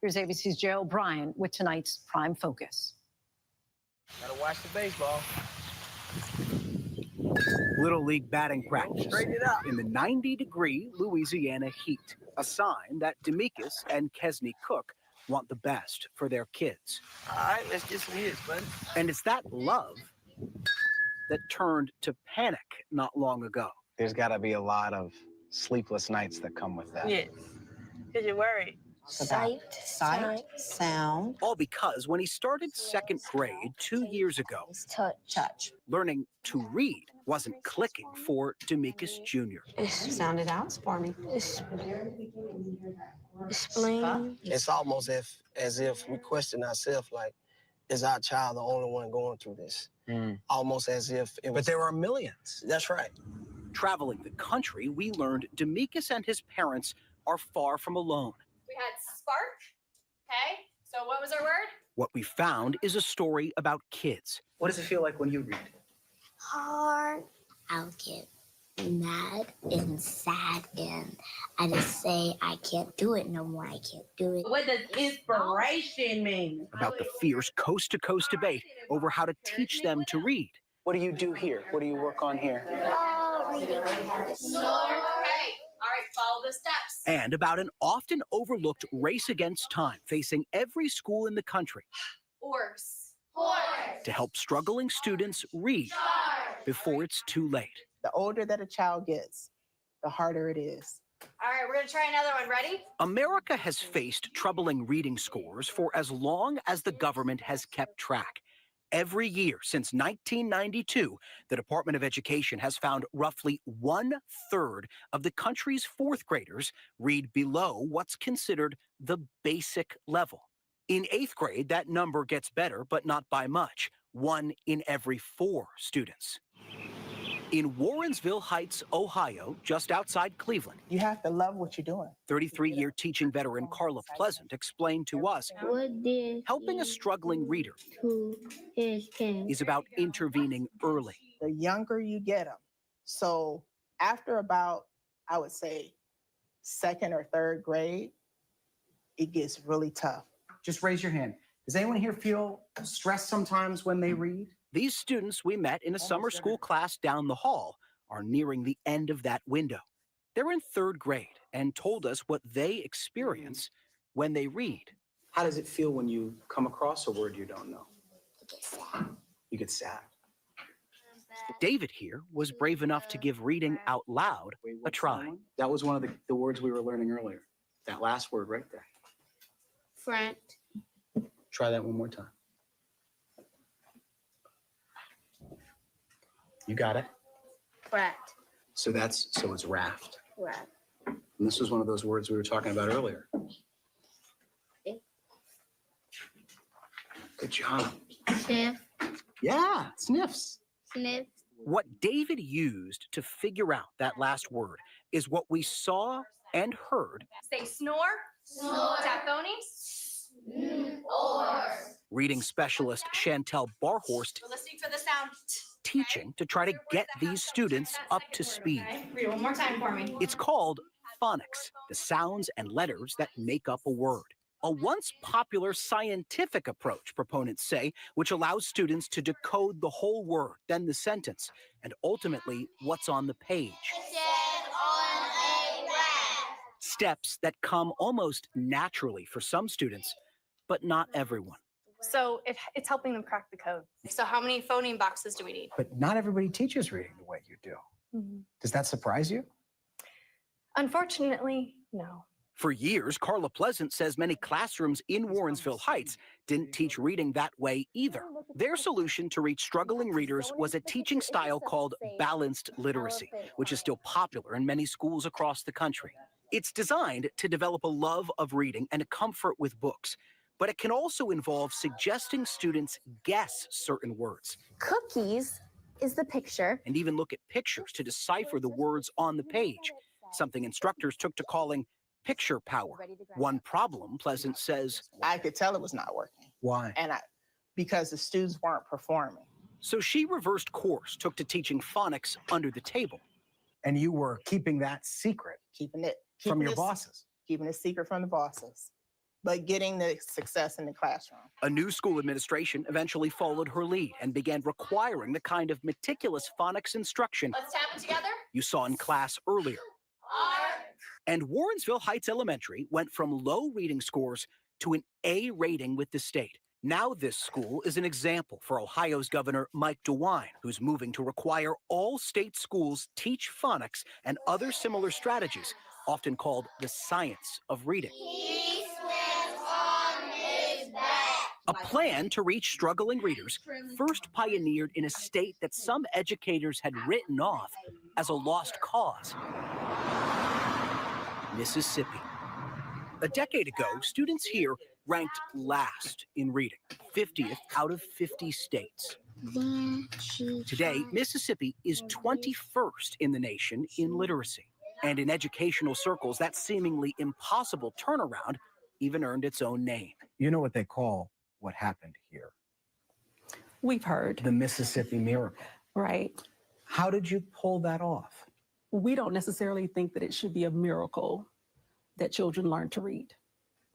Here's ABC's Jay O'Brien with tonight's Prime Focus. Gotta watch the baseball. Little League batting practice in the 90-degree Louisiana heat, a sign that Demekus and Kesney Cook want the best for their kids. All right, let's get some hits, buddy. And it's that love that turned to panic not long ago. There's got to be a lot of sleepless nights that come with that. Yes, because you're worried. Sight, sound. All because when he started second grade 2 years ago, Touch. learning to read wasn't clicking for Demekus Jr. It sounded out for me. Explain. It's almost as if we question ourselves, like, is our child the only one going through this? Almost as if it was. But there are millions. That's right. Traveling the country, we learned Demekus and his parents are far from alone. We had spark. Okay, so what was our word? What we found is a story about kids. What does it feel like when you read? Hard. I'll get mad and sad, and I just say I can't do it no more. I can't do it. What does inspiration mean? About the fierce coast-to-coast debate over how to teach them to read. What do you do here? What do you work on here? Reading. Snore. Okay. All right, follow the steps. And about an often overlooked race against time facing every school in the country. Horse. Horse. To help struggling students read before it's too late. The older that a child gets, the harder it is. All right, we're going to try another one. Ready? America has faced troubling reading scores for as long as the government has kept track. Every year since 1992, the Department of Education has found roughly 1/3 of the country's fourth graders read below what's considered the basic level. In 8th grade, that number gets better, but not by much. 1 in every 4 students. In Warrensville Heights, Ohio, just outside Cleveland, You have to love what you're doing. 33-year teaching veteran Carla Pleasant explained to us helping a struggling reader is about intervening early. The younger you get them. So after about, I would say, 2nd or 3rd grade, it gets really tough. Just raise your hand. Does anyone here feel stressed sometimes when they read? These students we met in a summer school class down the hall are nearing the end of that window. They're in 3rd grade and told us what they experience when they read. How does it feel when you come across a word you don't know? You get sad. David here was brave enough to give reading out loud a try. That was one of the words we were learning earlier. That last word right there. Front. Try that one more time. You got it? Frat. So it's raft. Frat. And this was one of those words we were talking about earlier. Good job. Sniff. Yeah, sniffs. Sniff. What David used to figure out that last word is what we saw and heard. Say snore. Snore. Tap phonies. Reading specialist Chantel Barhorst We're listening for the sound. teaching to try to get these students up to speed. Okay, read one more time for me. It's called phonics, the sounds and letters that make up a word. A once popular scientific approach, proponents say, which allows students to decode the whole word, then the sentence, and ultimately what's on the page. Steps that come almost naturally for some students, but not everyone. So it's helping them crack the code. So how many phoneme boxes do we need? But not everybody teaches reading the way you do. Does that surprise you? Unfortunately, no. For years, Carla Pleasant says many classrooms in Warrensville Heights didn't teach reading that way either. Their solution to reach struggling readers was a teaching style called balanced literacy, which is still popular in many schools across the country. It's designed to develop a love of reading and a comfort with books, but it can also involve suggesting students guess certain words. Cookies is the picture. And even look at pictures to decipher the words on the page, something instructors took to calling picture power. One problem, Pleasant says, I could tell it was not working. Why? Because the students weren't performing. So she reversed course, took to teaching phonics under the table. And you were keeping that secret Keeping it from your bosses. Keeping it secret from the bosses. but getting the success in the classroom. A new school administration eventually followed her lead and began requiring the kind of meticulous phonics instruction Let's tap it together. you saw in class earlier. And Warrensville Heights Elementary went from low reading scores to an A rating with the state. Now this school is an example for Ohio's Governor Mike DeWine, who's moving to require all state schools teach phonics and other similar strategies, often called the science of reading. He swims on his back. A plan to reach struggling readers, first pioneered in a state that some educators had written off as a lost cause: Mississippi. A decade ago, students here ranked last in reading, 50th out of 50 states. Today, Mississippi is 21st in the nation in literacy. And in educational circles, that seemingly impossible turnaround even earned its own name. You know what they call what happened here? We've heard. The Mississippi Miracle. Right. How did you pull that off? We don't necessarily think that it should be a miracle that children learn to read.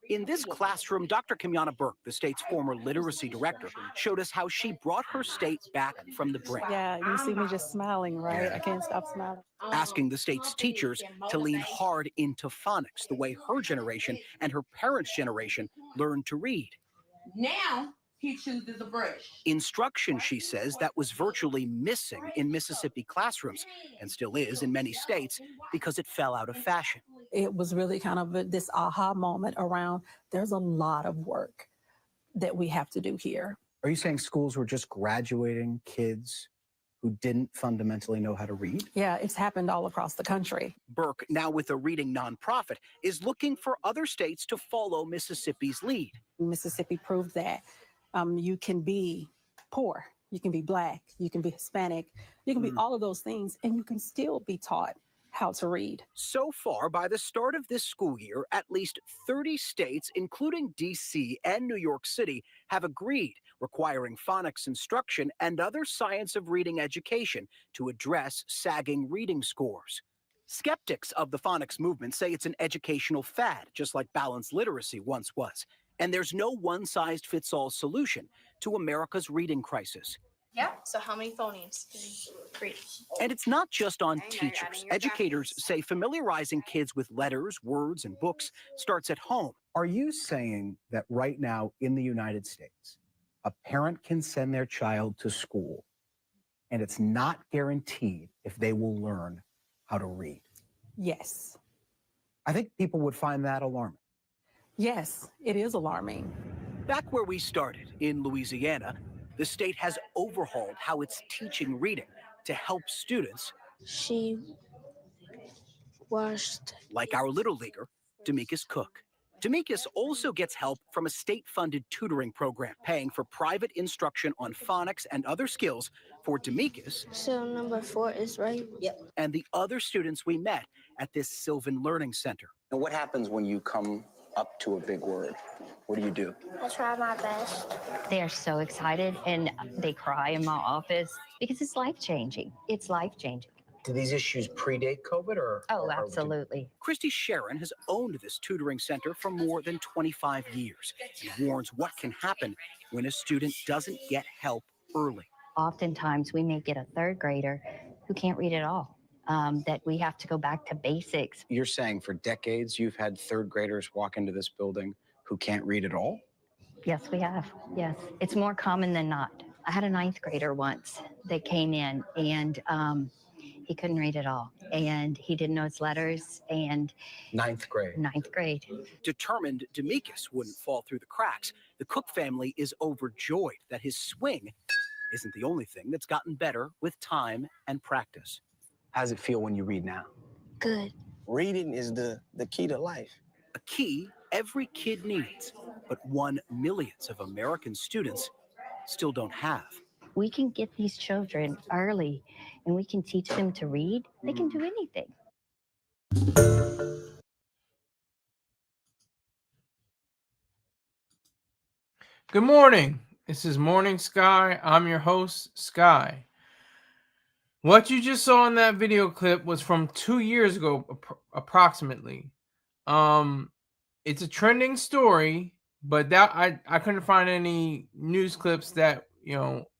In this classroom, Dr. Kimyana Burke, the state's former literacy director, showed us how she brought her state back from the brink. Yeah, you see me just smiling, right? I can't stop smiling. Asking the state's teachers to lean hard into phonics, the way her generation and her parents' generation learned to read. Now he chooses a brush. Instruction, she says, that was virtually missing in Mississippi classrooms, and still is in many states, because it fell out of fashion. It was really kind of this aha moment around there's a lot of work that we have to do here. Are you saying schools were just graduating kids who didn't fundamentally know how to read? Yeah, it's happened all across the country. Burke, now with a reading nonprofit, is looking for other states to follow Mississippi's lead. Mississippi proved that you can be poor, you can be Black, you can be Hispanic, you can be all of those things, and you can still be taught how to read. So far, by the start of this school year, at least 30 states, including D.C. and New York City, have agreed requiring phonics instruction and other science of reading education to address sagging reading scores. Skeptics of the phonics movement say it's an educational fad, just like balanced literacy once was. And there's no one-size-fits-all solution to America's reading crisis. Yeah. So how many phonemes can you read? And it's not just on teachers. Educators say familiarizing kids with letters, words, and books starts at home. Are you saying that right now in the United States, a parent can send their child to school and it's not guaranteed if they will learn how to read? Yes. I think people would find that alarming. Yes, it is alarming. Back where we started, in Louisiana, the state has overhauled how it's teaching reading to help students. She washed. Like our little leaguer, Demekus Cook. Demekus also gets help from a state-funded tutoring program, paying for private instruction on phonics and other skills for Demekus. So number 4 is right? Yep. And the other students we met at this Sylvan Learning Center. And what happens when you come up to a big word? What do? I try my best. They are so excited and they cry in my office because it's life-changing. It's life-changing. Do these issues predate COVID or? Oh, absolutely. Christy Sharon has owned this tutoring center for more than 25 years and warns what can happen when a student doesn't get help early. Oftentimes, we may get a third grader who can't read at all, that we have to go back to basics. You're saying for decades you've had third graders walk into this building who can't read at all? Yes, we have. Yes. It's more common than not. I had a 9th grader once that came in and he couldn't read at all. And he didn't know his letters. And 9th grade. 9th grade. Determined Demekus wouldn't fall through the cracks, the Cook family is overjoyed that his swing isn't the only thing that's gotten better with time and practice. How does it feel when you read now? Good. Reading is the key to life. A key every kid needs, but one millions of American students still don't have. We can get these children early and we can teach them to read. They can do anything. Good morning. This is Morning Sky. I'm your host, Sky. What you just saw in that video clip was from 2 years ago, approximately. it's a trending story, but that I couldn't find any news clips that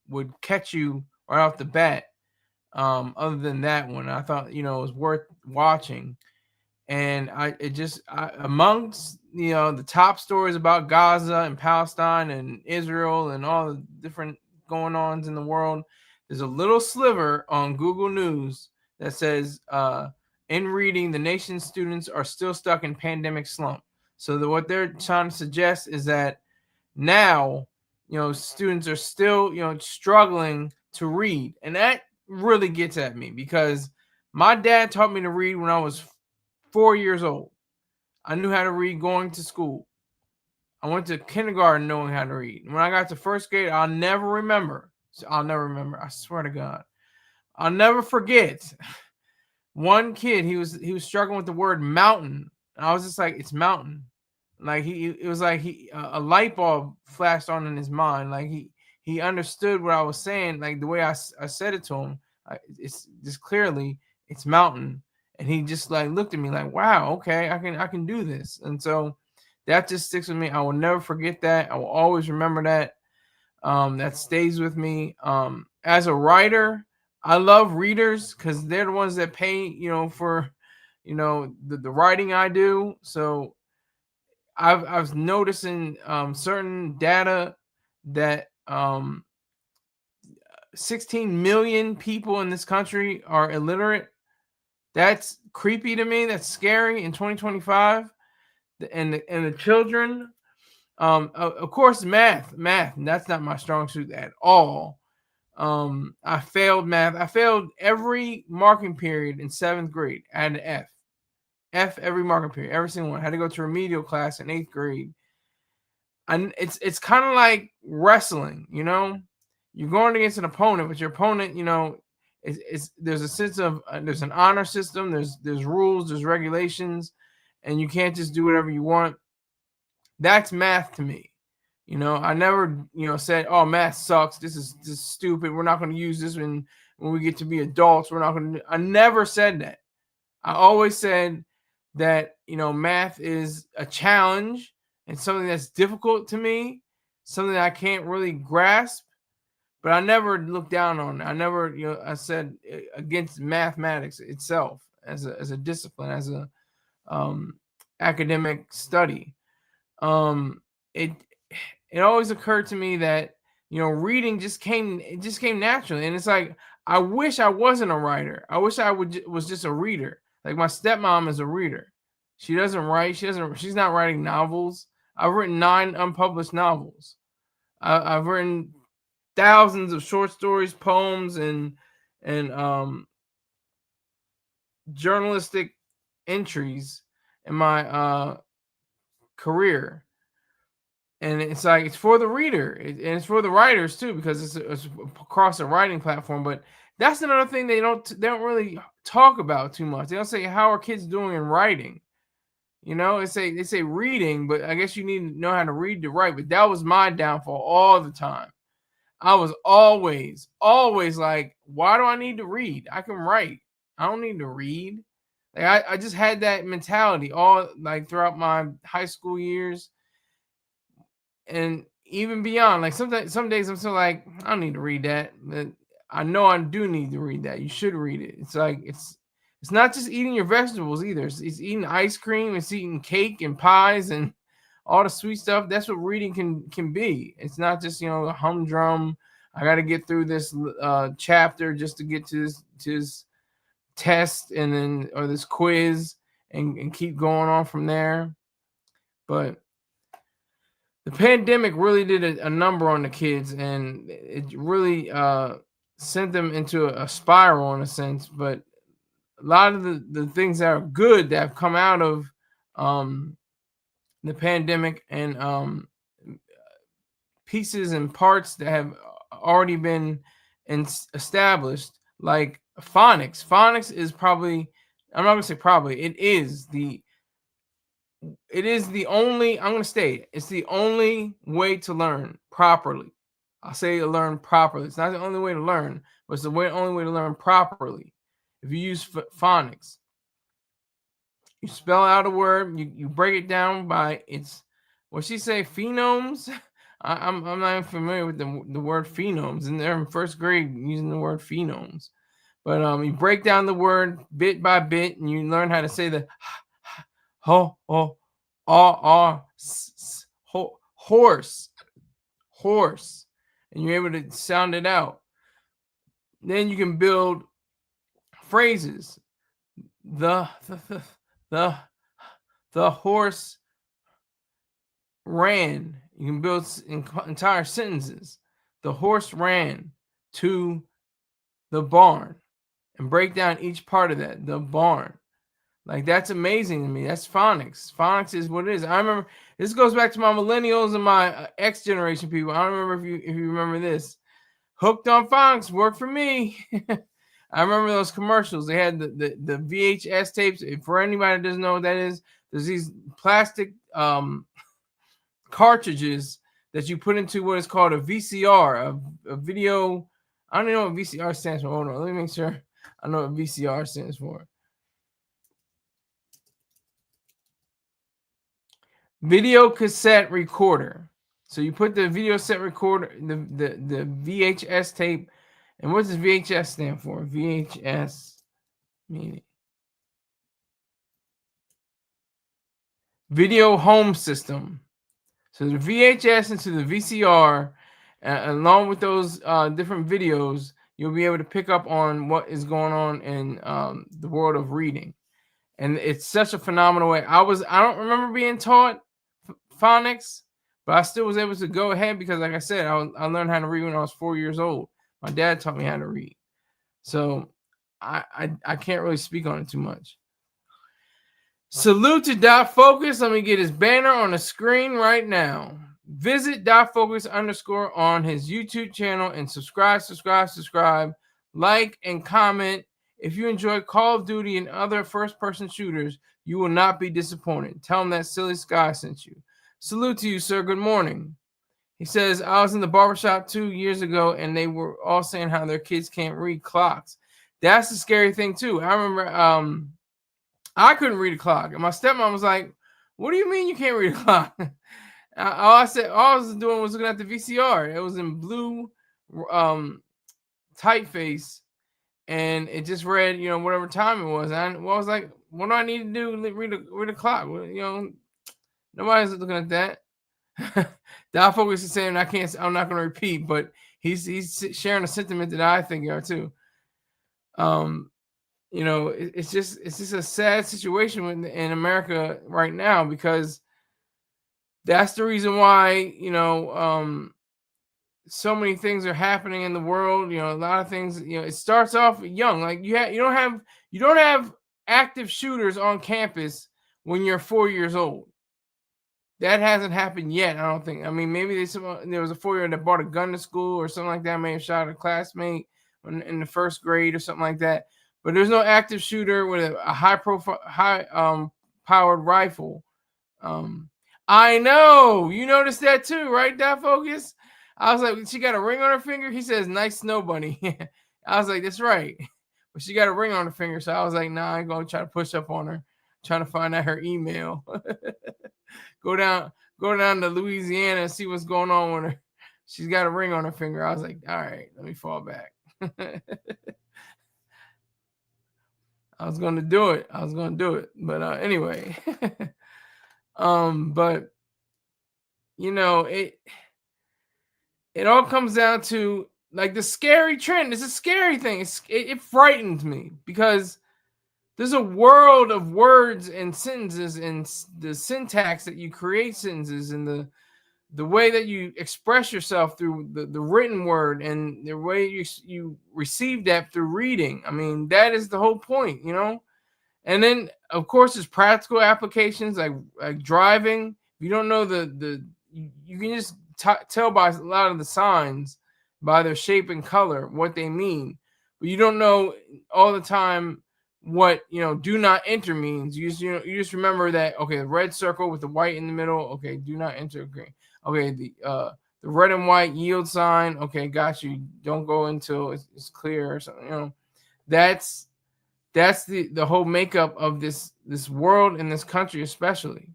would catch you right off the bat. Other than that one, I thought it was worth watching. And amongst the top stories about Gaza and Palestine and Israel and all the different going ons in the world, there's a little sliver on Google News that says, in reading, the nation's students are still stuck in pandemic slump. So what they're trying to suggest is that now, students are still, struggling to read. And that really gets at me because my dad taught me to read when I was 4 years old. I knew how to read going to school. I went to kindergarten knowing how to read. When I got to first grade, I'll never remember. I swear to God. I'll never forget. One kid, he was struggling with the word mountain. And I was just like, it's mountain. Like it was like a light bulb flashed on in his mind. Like he understood what I was saying. Like the way I said it to him, it's just clearly it's mountain. And he just like looked at me like, wow, okay, I can do this. And so that just sticks with me. I will never forget that. I will always remember that. That stays with me. As a writer, I love readers because they're the ones that pay, for, the writing I do. So I was noticing certain data that 16 million people in this country are illiterate. That's creepy to me. That's scary in 2025. And the children, of course, math. That's not my strong suit at all. I failed math. I failed every marking period in 7th grade. I had an F every marking period, every single one. I had to go to remedial class in 8th grade. And it's kind of like wrestling, You're going against an opponent, but your opponent, there's a sense of there's an honor system, there's rules, there's regulations, and you can't just do whatever you want. That's math to me. I never said, oh, math sucks, this is stupid, we're not going to use this when we get to be adults, we're not going to. I never said that. I always said that math is a challenge and something that's difficult to me, something that I can't really grasp. But I never looked down on it. I never, I said against mathematics itself as a discipline, as a academic study. It always occurred to me that reading just came naturally, and it's like I wish I wasn't a writer. I wish I was just a reader. Like my stepmom is a reader. She doesn't write. She's not writing novels. I've written 9 unpublished novels. I've written thousands of short stories, poems, and journalistic entries in my career. And it's like it's for the reader, and it's for the writers too, because it's across a writing platform. But that's another thing they don't really talk about too much. They don't say how are kids doing in writing. They say reading, but I guess you need to know how to read to write. But that was my downfall all the time. I was always like, why do I need to read? I can write. I don't need to read. Like I just had that mentality all like throughout my high school years. And even beyond, like some days I'm still like, I don't need to read that. But I know I do need to read that. You should read it. It's like it's not just eating your vegetables either. It's eating ice cream. It's eating cake and pies and all the sweet stuff. That's what reading can be. It's not just a humdrum. I got to get through this chapter just to get to this test and then or this quiz and keep going on from there. But the pandemic really did a number on the kids, and it really sent them into a spiral in a sense. But a lot of the things that are good that have come out of the pandemic and pieces and parts that have already been established, like phonics. Phonics is probably, I'm not going to say probably, it is the only, I'm going to state, it's the only way to learn properly. I'll say learn properly. It's not the only way to learn, but it's the only way to learn properly. If you use phonics, You spell out a word. You break it down by its, what she say, phenomes. I'm not even familiar with the word phenomes, and they're in first grade using the word phenomes. But you break down the word bit by bit, and you learn how to say the ho ho horse, and you're able to sound it out. Then you can build phrases. The horse ran. You can build entire sentences. The horse ran to the barn, and break down each part of that. The barn. Like, that's amazing to me. That's phonics. Phonics is what it is. I remember, this goes back to my millennials and my X generation people. I don't remember if you remember this. Hooked on Phonics worked for me. I remember those commercials. They had the VHS tapes. For anybody that doesn't know what that is, there's these plastic cartridges that you put into what is called a VCR, a video. I don't know what VCR stands for. Hold on, let me make sure I know what VCR stands for. Video cassette recorder. So you put the video set recorder, the VHS tape, and what does VHS stand for? VHS meaning video home system. So the VHS into the VCR, along with those different videos, you'll be able to pick up on what is going on in the world of reading. And it's such a phenomenal way. I don't remember being taught phonics, but I still was able to go ahead because, like I said, I learned how to read when I was 4 years old. My dad taught me how to read. So I can't really speak on it too much. Salute to Dot Focus. Let me get his banner on the screen right now. Visit Dot Focus _ on his YouTube channel and subscribe, like and comment. If you enjoy Call of Duty and other first-person shooters, you will not be disappointed. Tell him that Silly Sky sent you. Salute to you, sir. Good morning. He says, I was in the barbershop 2 years ago, and they were all saying how their kids can't read clocks. That's the scary thing, too. I remember I couldn't read a clock. And my stepmom was like, what do you mean you can't read a clock? all I was doing was looking at the VCR. It was in blue typeface, and it just read, whatever time it was. And I was like, what do I need to do? Read a clock. Well, nobody's looking at that. Dot Focus is saying I'm not going to repeat, but he's sharing a sentiment that I think are too. It's just a sad situation in America right now, because that's the reason why, so many things are happening in the world. A lot of things, it starts off young. Like you don't have active shooters on campus when you're 4 years old. That hasn't happened yet, I don't think. I mean, maybe there was a 4-year-old that brought a gun to school or something like that, may have shot a classmate in the first grade or something like that. But there's no active shooter with a high powered rifle. I know you noticed that too, right, Dot Focus? I was like, she got a ring on her finger. He says, "Nice snow bunny." I was like, that's right, but she got a ring on her finger, so I was like, nah, I ain't gonna try to push up on her, trying to find out her email. Go down to Louisiana and see what's going on with her. She's got a ring on her finger. I was like, all right, let me fall back. I was going to do it. But anyway, but it all comes down to like the scary trend. It's a scary thing. It frightens me because there's a world of words and sentences and the syntax that you create sentences and the way that you express yourself through the written word and the way you receive that through reading. I mean, that is the whole point, And then, of course, there's practical applications like driving. If you don't know you can just tell by a lot of the signs, by their shape and color, what they mean. But you don't know all the time what do not enter means. You just remember that, okay, the red circle with the white in the middle, okay, do not enter. Okay, the red and white yield sign, okay, got you. Don't go until it's clear or something. That's that's the whole makeup of this world and this country, especially.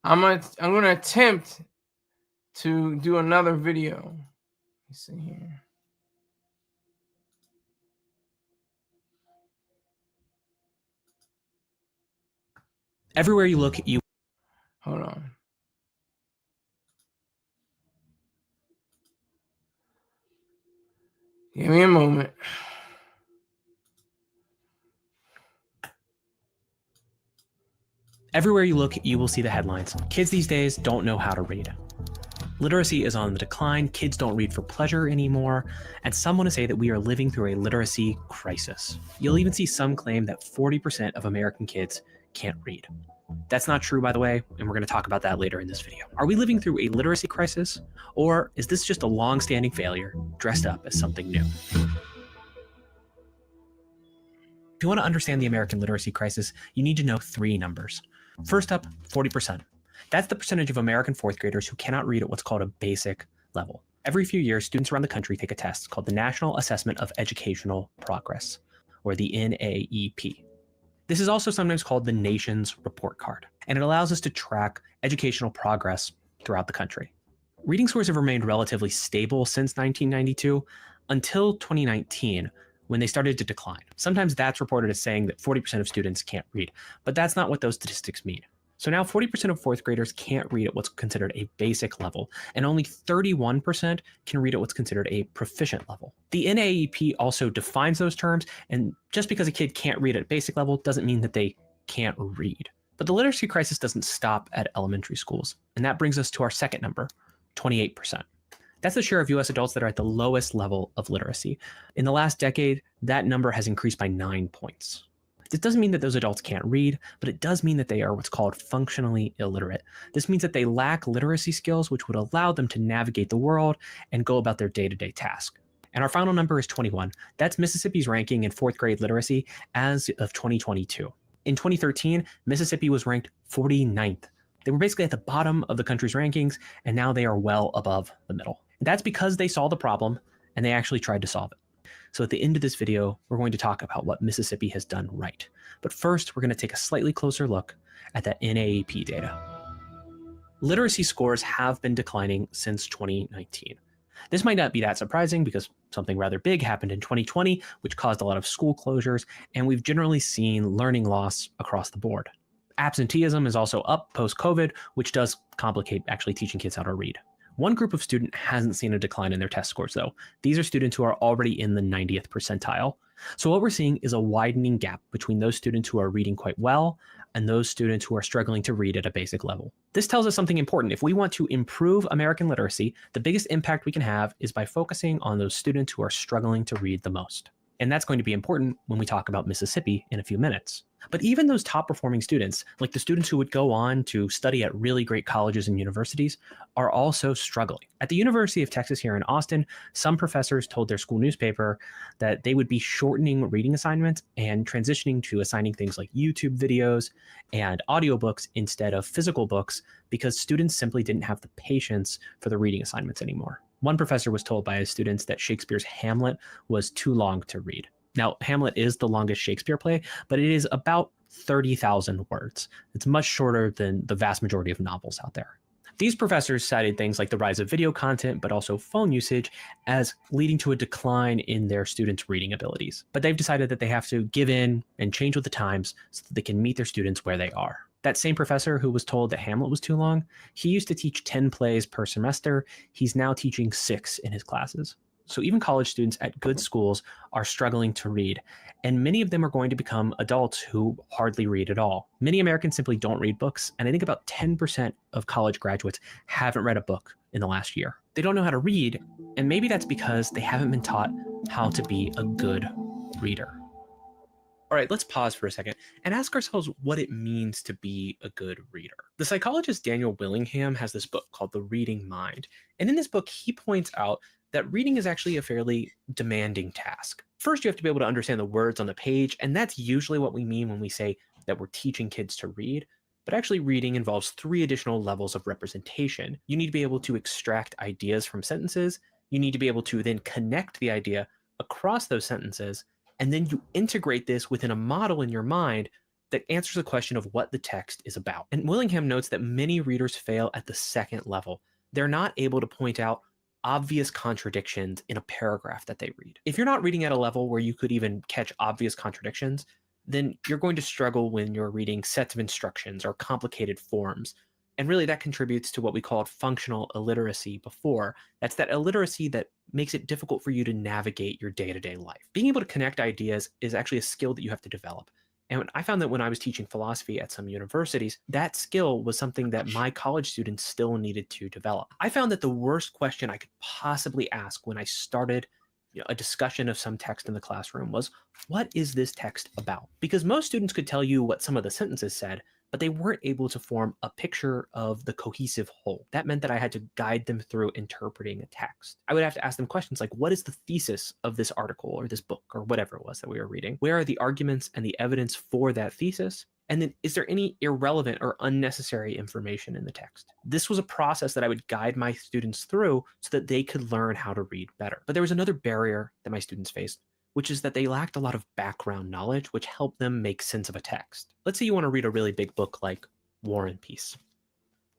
I'm gonna attempt to do another video. Let me see here. Everywhere you look, you... Hold on. Give me a moment. Everywhere you look, you will see the headlines. Kids these days don't know how to read. Literacy is on the decline, kids don't read for pleasure anymore, and some want to say that we are living through a literacy crisis. You'll even see some claim that 40% of American kids can't read. That's not true, by the way, and we're going to talk about that later in this video. Are we living through a literacy crisis, or is this just a long-standing failure dressed up as something new? If you want to understand the American literacy crisis, you need to know 3 numbers. First up, 40%. That's the percentage of American 4th graders who cannot read at what's called a basic level. Every few years, students around the country take a test called the National Assessment of Educational Progress, or the NAEP. This is also sometimes called the nation's report card, and it allows us to track educational progress throughout the country. Reading scores have remained relatively stable since 1992 until 2019, when they started to decline. Sometimes that's reported as saying that 40% of students can't read, but that's not what those statistics mean. So now 40% of 4th graders can't read at what's considered a basic level, and only 31% can read at what's considered a proficient level. The NAEP also defines those terms, and just because a kid can't read at basic level doesn't mean that they can't read. But the literacy crisis doesn't stop at elementary schools, and that brings us to our second number, 28%. That's the share of US adults that are at the lowest level of literacy. In the last decade, that number has increased by 9 points. This doesn't mean that those adults can't read, but it does mean that they are what's called functionally illiterate. This means that they lack literacy skills which would allow them to navigate the world and go about their day-to-day task. And our final number is 21. That's Mississippi's ranking in 4th grade literacy as of 2022. In 2013, Mississippi was ranked 49th. They were basically at the bottom of the country's rankings, and now they are well above the middle. And that's because they saw the problem and they actually tried to solve it. So at the end of this video, we're going to talk about what Mississippi has done right. But first, we're going to take a slightly closer look at that NAEP data. Literacy scores have been declining since 2019. This might not be that surprising because something rather big happened in 2020, which caused a lot of school closures, and we've generally seen learning loss across the board. Absenteeism is also up post-COVID, which does complicate actually teaching kids how to read. One group of student hasn't seen a decline in their test scores, though. These are students who are already in the 90th percentile. So what we're seeing is a widening gap between those students who are reading quite well and those students who are struggling to read at a basic level. This tells us something important. If we want to improve American literacy, the biggest impact we can have is by focusing on those students who are struggling to read the most. And that's going to be important when we talk about Mississippi in a few minutes. But even those top performing students, like the students who would go on to study at really great colleges and universities, are also struggling. At the University of Texas here in Austin, some professors told their school newspaper that they would be shortening reading assignments and transitioning to assigning things like YouTube videos and audiobooks instead of physical books because students simply didn't have the patience for the reading assignments anymore. One professor was told by his students that Shakespeare's Hamlet was too long to read. Now, Hamlet is the longest Shakespeare play, but it is about 30,000 words. It's much shorter than the vast majority of novels out there. These professors cited things like the rise of video content, but also phone usage as leading to a decline in their students' reading abilities. But they've decided that they have to give in and change with the times so that they can meet their students where they are. That same professor who was told that Hamlet was too long, he used to teach 10 plays per semester. He's now teaching 6 in his classes. So even college students at good schools are struggling to read, and many of them are going to become adults who hardly read at all. Many Americans simply don't read books, and I think about 10% of college graduates haven't read a book in the last year. They don't know how to read, and maybe that's because they haven't been taught how to be a good reader. All right, let's pause for a second and ask ourselves what it means to be a good reader. The psychologist Daniel Willingham has this book called The Reading Mind, and in this book, he points out that reading is actually a fairly demanding task. First, you have to be able to understand the words on the page, and that's usually what we mean when we say that we're teaching kids to read. But actually, reading involves 3 additional levels of representation. You need to be able to extract ideas from sentences. You need to be able to then connect the idea across those sentences. and then you integrate this within a model in your mind that answers the question of what the text is about. And Willingham notes that many readers fail at the second level. They're not able to point out obvious contradictions in a paragraph that they read. If you're not reading at a level where you could even catch obvious contradictions, then you're going to struggle when you're reading sets of instructions or complicated forms. And really that contributes to what we called functional illiteracy before. That's that illiteracy that makes it difficult for you to navigate your day-to-day life. Being able to connect ideas is actually a skill that you have to develop. And I found that when I was teaching philosophy at some universities, that skill was something that my college students still needed to develop. I found that the worst question I could possibly ask when I started a discussion of some text in the classroom was, what is this text about? Because most students could tell you what some of the sentences said, but they weren't able to form a picture of the cohesive whole. That meant that I had to guide them through interpreting a text. I would have to ask them questions like, what is the thesis of this article or this book or whatever it was that we were reading? Where are the arguments and the evidence for that thesis? And then is there any irrelevant or unnecessary information in the text? This was a process that I would guide my students through so that they could learn how to read better. But there was another barrier that my students faced, which is that they lacked a lot of background knowledge, which helped them make sense of a text. Let's say you want to read a really big book like War and Peace.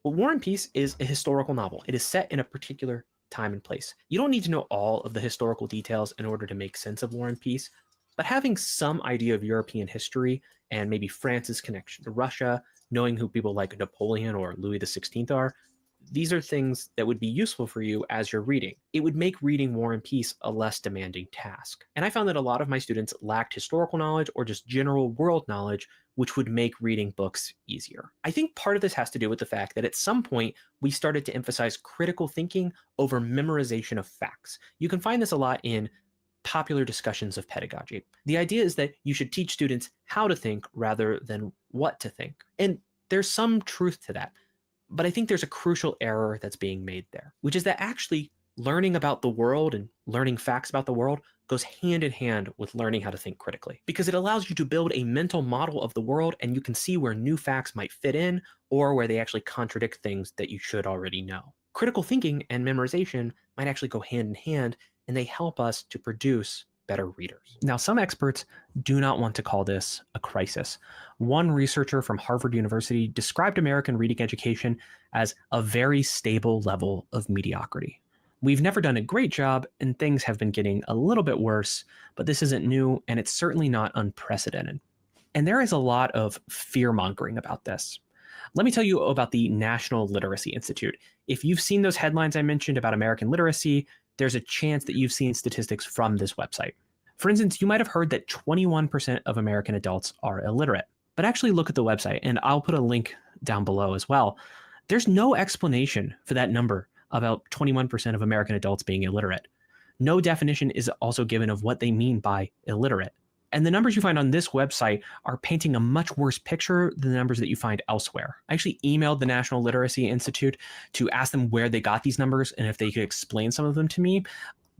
Well, War and Peace is a historical novel. It is set in a particular time and place. You don't need to know all of the historical details in order to make sense of War and Peace, but having some idea of European history and maybe France's connection to Russia, knowing who people like Napoleon or Louis XVI are, these are things that would be useful for you as you're reading. It would make reading War and Peace a less demanding task. And I found that a lot of my students lacked historical knowledge or just general world knowledge, which would make reading books easier. I think part of this has to do with the fact that at some point we started to emphasize critical thinking over memorization of facts. You can find this a lot in popular discussions of pedagogy. The idea is that you should teach students how to think rather than what to think. And there's some truth to that. But I think there's a crucial error that's being made there, which is that actually learning about the world and learning facts about the world goes hand in hand with learning how to think critically, because it allows you to build a mental model of the world and you can see where new facts might fit in or where they actually contradict things that you should already know. Critical thinking and memorization might actually go hand in hand, and they help us to produce better readers. Now, some experts do not want to call this a crisis. One researcher from Harvard University described American reading education as a very stable level of mediocrity. We've never done a great job, and things have been getting a little bit worse, but this isn't new, and it's certainly not unprecedented. And there is a lot of fear-mongering about this. Let me tell you about the National Literacy Institute. If you've seen those headlines I mentioned about American literacy, there's a chance that you've seen statistics from this website. For instance, you might have heard that 21% of American adults are illiterate. But actually look at the website, and I'll put a link down below as well. There's no explanation for that number, about 21% of American adults being illiterate. No definition is also given of what they mean by illiterate. And the numbers you find on this website are painting a much worse picture than the numbers that you find elsewhere. I actually emailed the National Literacy Institute to ask them where they got these numbers and if they could explain some of them to me,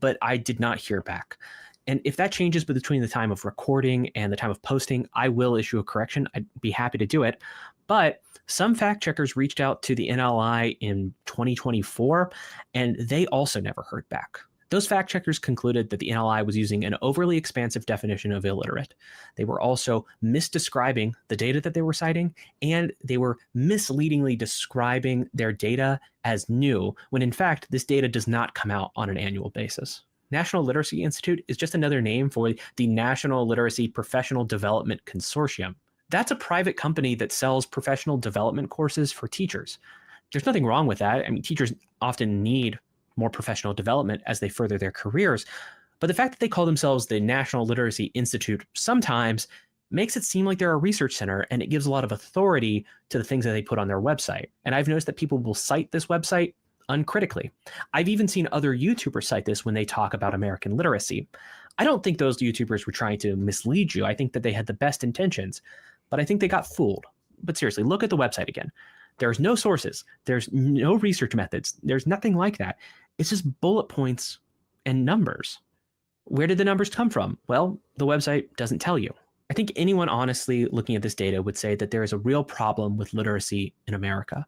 but I did not hear back. And if that changes between the time of recording and the time of posting, I will issue a correction. I'd be happy to do it. But some fact checkers reached out to the NLI in 2024, and they also never heard back. Those fact checkers concluded that the NLI was using an overly expansive definition of illiterate. They were also misdescribing the data that they were citing, and they were misleadingly describing their data as new, when in fact, this data does not come out on an annual basis. National Literacy Institute is just another name for the National Literacy Professional Development Consortium. That's a private company that sells professional development courses for teachers. There's nothing wrong with that. I mean, teachers often need more professional development as they further their careers. But the fact that they call themselves the National Literacy Institute sometimes makes it seem like they're a research center, and it gives a lot of authority to the things that they put on their website. And I've noticed that people will cite this website uncritically. I've even seen other YouTubers cite this when they talk about American literacy. I don't think those YouTubers were trying to mislead you. I think that they had the best intentions, but I think they got fooled. But seriously, look at the website again. There's no sources. There's no research methods. There's nothing like that. It's just bullet points and numbers. Where did the numbers come from? Well, the website doesn't tell you. I think anyone honestly looking at this data would say that there is a real problem with literacy in America.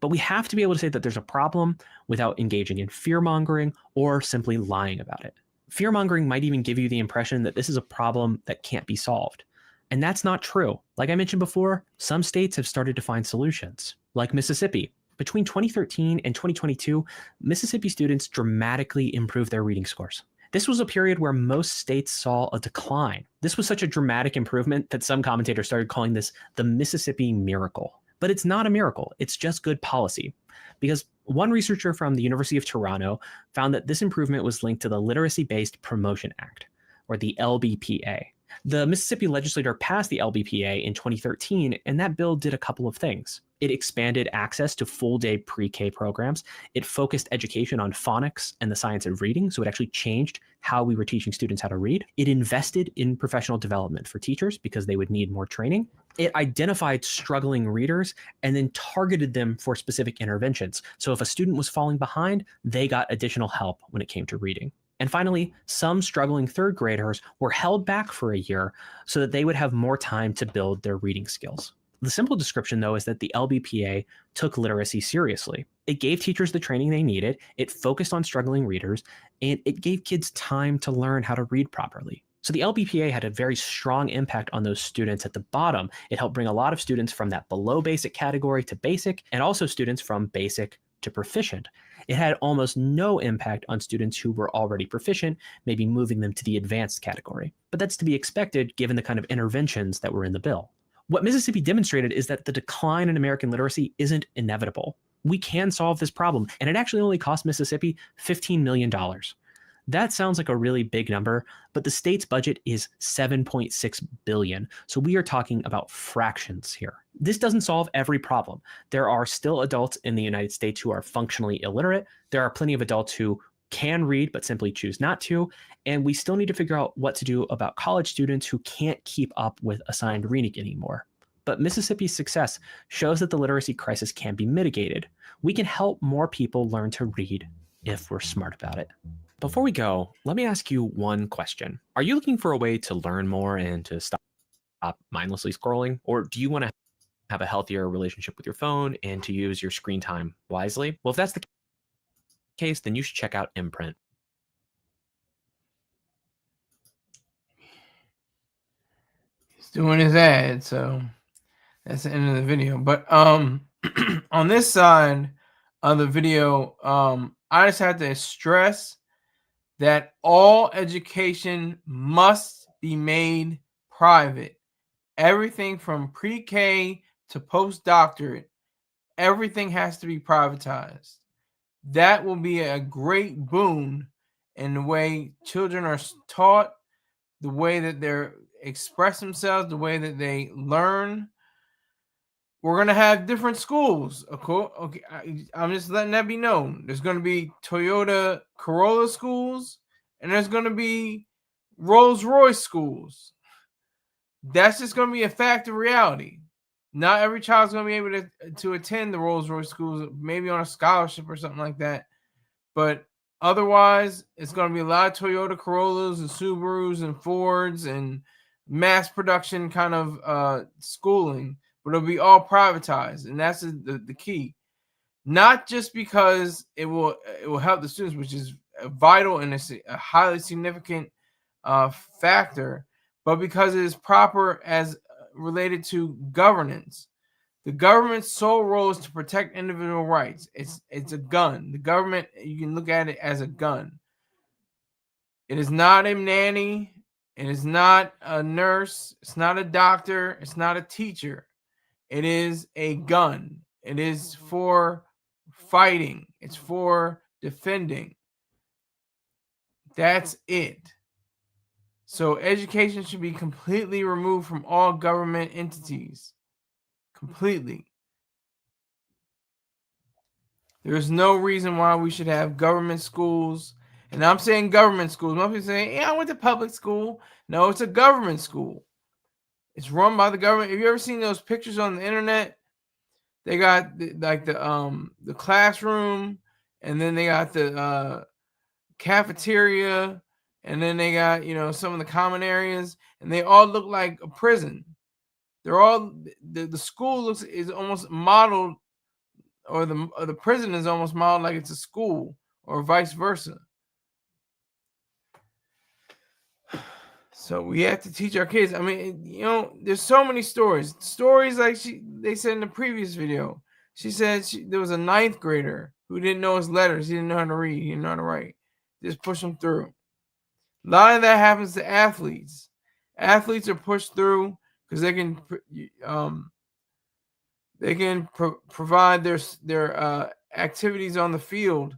But we have to be able to say that there's a problem without engaging in fear-mongering or simply lying about it. Fear-mongering might even give you the impression that this is a problem that can't be solved. And that's not true. Like I mentioned before, some states have started to find solutions, like Mississippi. Between 2013 and 2022, Mississippi students dramatically improved their reading scores. This was a period where most states saw a decline. This was such a dramatic improvement that some commentators started calling this the Mississippi miracle. But it's not a miracle, it's just good policy. Because one researcher from the University of Toronto found that this improvement was linked to the Literacy-Based Promotion Act, or the LBPA. The Mississippi legislature passed the LBPA in 2013, and that bill did a couple of things. It expanded access to full-day pre-K programs. It focused education on phonics and the science of reading, so it actually changed how we were teaching students how to read. It invested in professional development for teachers because they would need more training. It identified struggling readers and then targeted them for specific interventions. So if a student was falling behind, they got additional help when it came to reading. And finally, some struggling third graders were held back for a year so that they would have more time to build their reading skills. The simple description, though, is that the LBPA took literacy seriously. It gave teachers the training they needed, it focused on struggling readers, and it gave kids time to learn how to read properly. So the LBPA had a very strong impact on those students at the bottom. It helped bring a lot of students from that below basic category to basic, and also students from basic to proficient. It had almost no impact on students who were already proficient, maybe moving them to the advanced category. But that's to be expected given the kind of interventions that were in the bill. What Mississippi demonstrated is that the decline in American literacy isn't inevitable. We can solve this problem, and it actually only cost Mississippi $15 million. That sounds like a really big number, but the state's budget is $7.6 billion, so we are talking about fractions here. This doesn't solve every problem. There are still adults in the United States who are functionally illiterate. There are plenty of adults who can read but simply choose not to, and we still need to figure out what to do about college students who can't keep up with assigned reading anymore. But Mississippi's success shows that the literacy crisis can be mitigated. We can help more people learn to read if we're smart about it. Before we go, let me ask you one question. Are you looking for a way to learn more and to stop mindlessly scrolling? Or do you want to have a healthier relationship with your phone and to use your screen time wisely? Well, if that's the case, then you should check out Imprint. He's doing his ad, so that's the end of the video. But on this side of the video, I just have to stress that all education must be made private. Everything from pre-K to postdoctorate, everything has to be privatized. That will be a great boon in the way children are taught, the way that they express themselves, the way that they learn. We're going to have different schools. Okay, I'm just letting that be known. There's going to be Toyota Corolla schools, and there's going to be Rolls-Royce schools. That's just going to be a fact of reality. Not every child's going to be able to attend the Rolls-Royce schools, maybe on a scholarship or something like that. But otherwise, it's going to be a lot of Toyota Corollas and Subarus and Fords and mass production kind of schooling. But it'll be all privatized, and that's the key. Not just because it will help the students, which is vital and a highly significant factor, but because it is proper as related to governance. The government's sole role is to protect individual rights. It's a gun. The government, you can look at it as a gun. It is not a nanny. It is not a nurse. It's not a doctor. It's not a teacher. It is a gun. It is for fighting. It's for defending. That's it. So education should be completely removed from all government entities. Completely. There's no reason why we should have government schools. And I'm saying government schools. Most people say, yeah, I went to public school. No, it's a government school. It's run by the government. Have you ever seen those pictures on the internet? They got the classroom, and then they got the cafeteria, and then they got some of the common areas, and they all look like a prison. They're all the school is almost modeled, or the prison is almost modeled like it's a school, or vice versa. So we have to teach our kids. I mean, you know, there's so many stories. Stories like they said in the previous video. She said there was a 9th grader who didn't know his letters. He didn't know how to read. He didn't know how to write. Just push them through. A lot of that happens to athletes. Athletes are pushed through because they can provide their activities on the field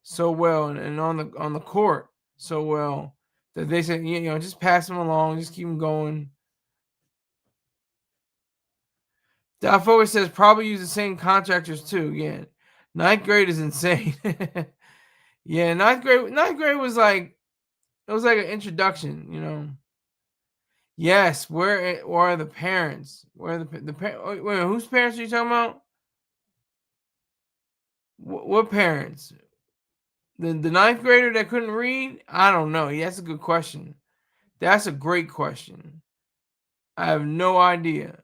so well and on the court so well that they say, you know, just pass them along, just keep them going. Dot Forward says probably use the same contractors too. Yeah, 9th grade is insane. Yeah, 9th grade was like, it was like an introduction, you know. Yes, where are the parents? Where are the parents? Wait, whose parents are you talking about? What parents? The 9th grader that couldn't read? I don't know. Yeah, that's a good question. That's a great question. I have no idea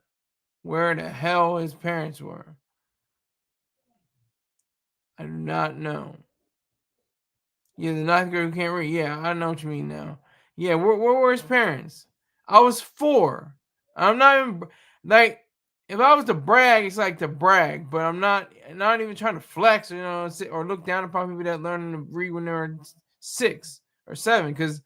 where the hell his parents were. I do not know. Yeah, the 9th grader who can't read. Yeah, I know what you mean now. Yeah, where were his parents? I was 4. I'm not even like, if I was to brag, it's like to brag, but I'm not even trying to flex, you know, or look down upon people that learn to read when they're 6 or 7, because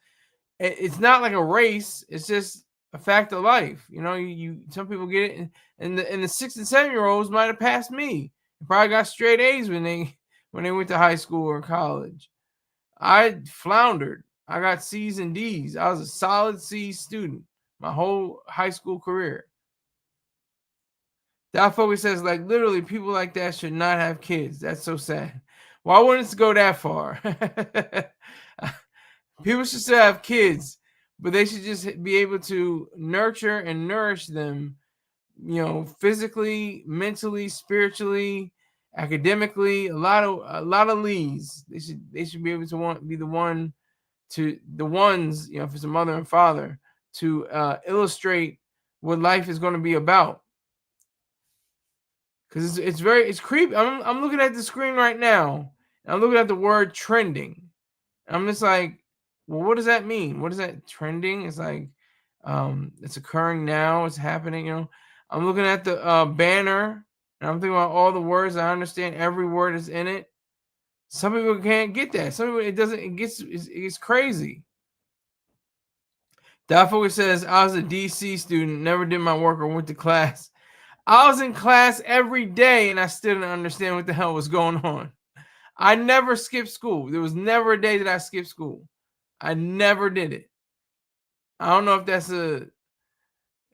it's not like a race. It's just a fact of life. You know, you some people get it, and the 6 and 7-year-olds might have passed me. They probably got straight A's when they went to high school or college. I floundered. I got C's and D's. I was a solid C student my whole high school career. That focus says, like, literally people like that should not have kids. That's so sad. Why wouldn't it go that far? People should still have kids, but they should just be able to nurture and nourish them, you know, physically, mentally, spiritually, academically, a lot of leads. They should be able to be the ones, you know, if it's a mother and father, to illustrate what life is going to be about. Because it's creepy. I'm looking at the screen right now, and I'm looking at the word trending. I'm just like, well, what does that mean? What is that trending? It's like, it's occurring now. It's happening. You know, I'm looking at the banner, and I'm thinking about all the words. I understand every word is in it. Some people can't get that. Some people, it doesn't. It gets crazy. Dafoe says, I was a DC student, never did my work or went to class. I was in class every day, and I still didn't understand what the hell was going on. I never skipped school. There was never a day that I skipped school. I never did it. I don't know if that's a